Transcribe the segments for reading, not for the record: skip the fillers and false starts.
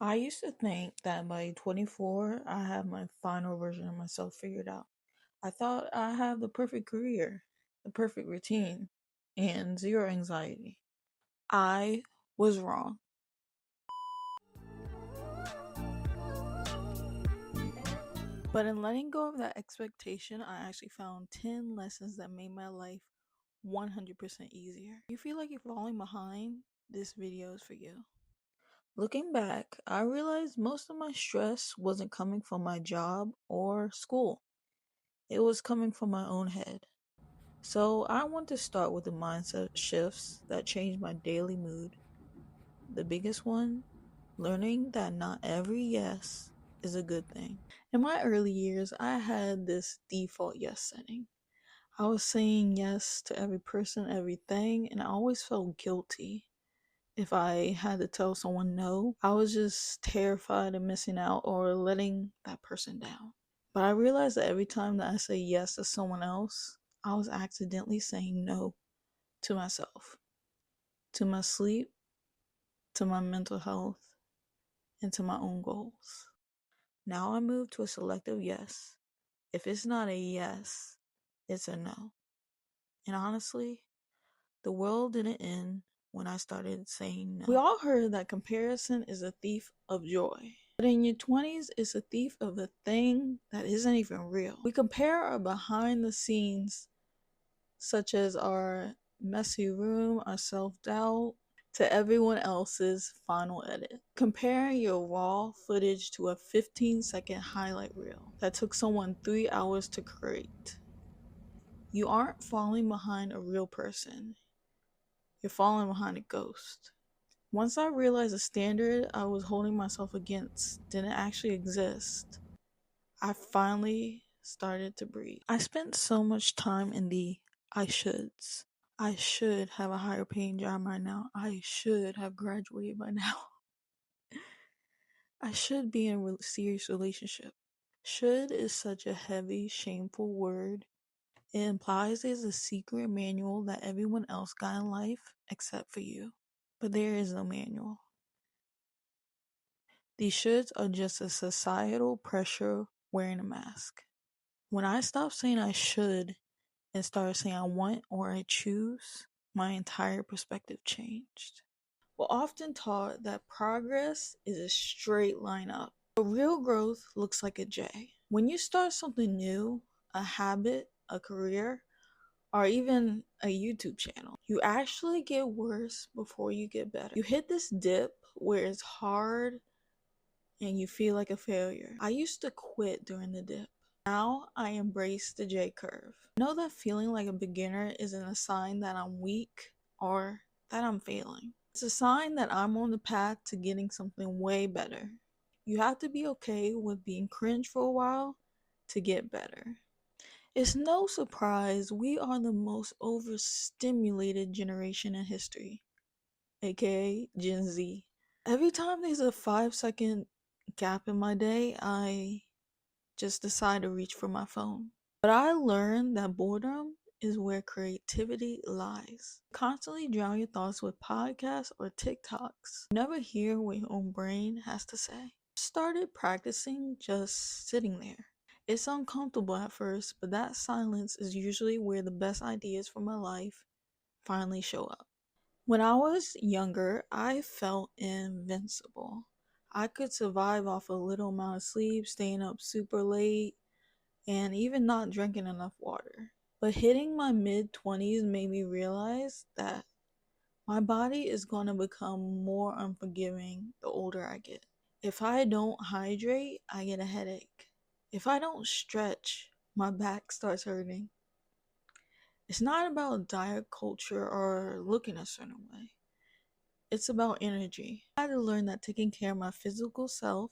I used to think that by 24, I had my final version of myself figured out. I thought I have the perfect career, the perfect routine, and zero anxiety. I was wrong. But in letting go of that expectation, I actually found 10 lessons that made my life 100% easier. If you feel like you're falling behind, this video is for you. Looking back, I realized most of my stress wasn't coming from my job or school. It was coming from my own head. So I want to start with the mindset shifts that changed my daily mood. The biggest one, learning that not every yes is a good thing. In my early years, I had this default yes setting. I was saying yes to every person, everything, and I always felt guilty if I had to tell someone no. I was just terrified of missing out or letting that person down. But I realized that every time that I say yes to someone else, I was accidentally saying no to myself, to my sleep, to my mental health, and to my own goals. Now I move to a selective yes. If it's not a yes, it's a no. And honestly, the world didn't end when I started saying no. We all heard that comparison is a thief of joy. But in your 20s, it's a thief of a thing that isn't even real. We compare our behind the scenes, such as our messy room, our self doubt, to everyone else's final edit. Comparing your raw footage to a 15-second highlight reel that took someone 3 hours to create. You aren't falling behind a real person, you're falling behind a ghost. Once I realized the standard I was holding myself against didn't actually exist, I finally started to breathe. I spent so much time in the I shoulds. I should have a higher paying job right now. I should have graduated by now. I should be in a serious relationship. Should is such a heavy, shameful word. It implies there's a secret manual that everyone else got in life except for you. But there is no manual. These shoulds are just a societal pressure wearing a mask. When I stopped saying I should and started saying I want or I choose, my entire perspective changed. We're often taught that progress is a straight line up, but real growth looks like a J. When you start something new, a habit, a career, or even a YouTube channel, you actually get worse before you get better. You hit this dip where it's hard and you feel like a failure. I used to quit during the dip. Now I embrace the J curve. I know that feeling like a beginner isn't a sign that I'm weak or that I'm failing. It's a sign that I'm on the path to getting something way better. You have to be okay with being cringe for a while to get better. It's no surprise we are the most overstimulated generation in history, aka Gen Z. Every time there's a 5-second gap in my day, I just decide to reach for my phone. But I learned that boredom is where creativity lies. Constantly drown your thoughts with podcasts or TikToks. You never hear what your own brain has to say. Started practicing just sitting there. It's uncomfortable at first, but that silence is usually where the best ideas for my life finally show up. When I was younger, I felt invincible. I could survive off a little amount of sleep, staying up super late, and even not drinking enough water. But hitting my mid-20s made me realize that my body is going to become more unforgiving the older I get. If I don't hydrate, I get a headache. If I don't stretch, my back starts hurting. It's not about diet culture or looking a certain way. It's about energy. I had to learn that taking care of my physical self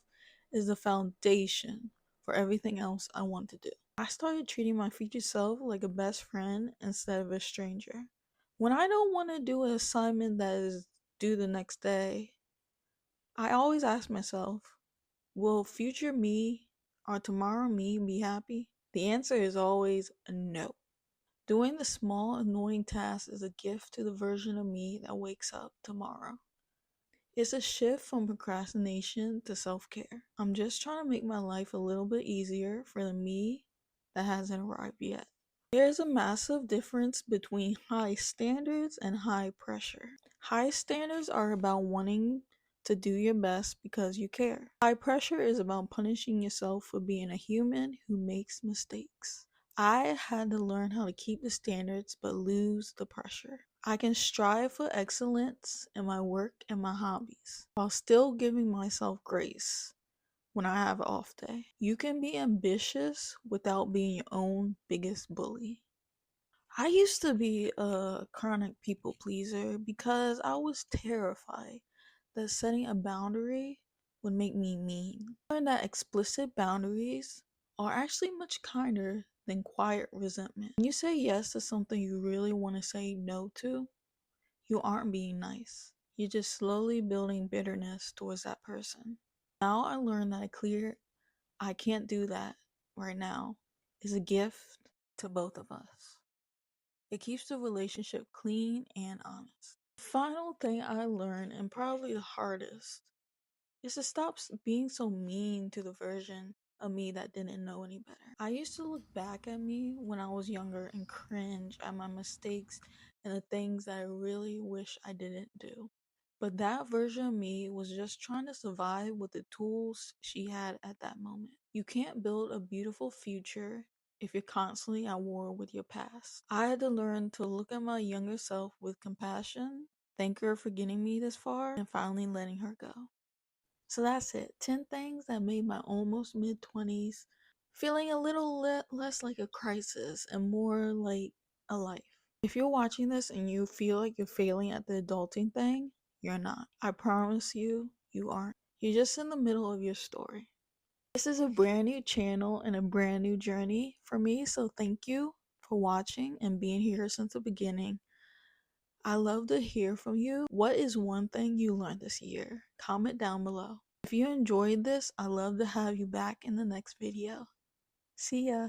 is the foundation for everything else I want to do. I started treating my future self like a best friend instead of a stranger. When I don't want to do an assignment that is due the next day, I always ask myself, will future me or tomorrow me be happy? The answer is always no. Doing the small, annoying tasks is a gift to the version of me that wakes up tomorrow. It's a shift from procrastination to self-care. I'm just trying to make my life a little bit easier for the me that hasn't arrived yet. There's a massive difference between high standards and high pressure. High standards are about wanting to do your best because you care. High pressure is about punishing yourself for being a human who makes mistakes. I had to learn how to keep the standards but lose the pressure. I can strive for excellence in my work and my hobbies while still giving myself grace when I have an off day. You can be ambitious without being your own biggest bully. I used to be a chronic people pleaser because I was terrified that setting a boundary would make me mean. I learned that explicit boundaries are actually much kinder than quiet resentment. When you say yes to something you really want to say no to, you aren't being nice. You're just slowly building bitterness towards that person. Now I learned that a clear "I can't do that right now" is a gift to both of us. It keeps the relationship clean and honest. The final thing I learned, and probably the hardest, is to stop being so mean to the version of me that didn't know any better. I used to look back at me when I was younger and cringe at my mistakes and the things that I really wish I didn't do. But that version of me was just trying to survive with the tools she had at that moment. You can't build a beautiful future if you're constantly at war with your past. I had to learn to look at my younger self with compassion, thank her for getting me this far, and finally letting her go. So that's it. 10 things that made my almost mid-20s feeling a little less like a crisis and more like a life. If you're watching this and you feel like you're failing at the adulting thing, you're not. I promise you, you aren't. You're just in the middle of your story. This is a brand new channel and a brand new journey for me, so thank you for watching and being here since the beginning. I love to hear from you. What is one thing you learned this year? Comment down below. If you enjoyed this, I'd love to have you back in the next video. See ya!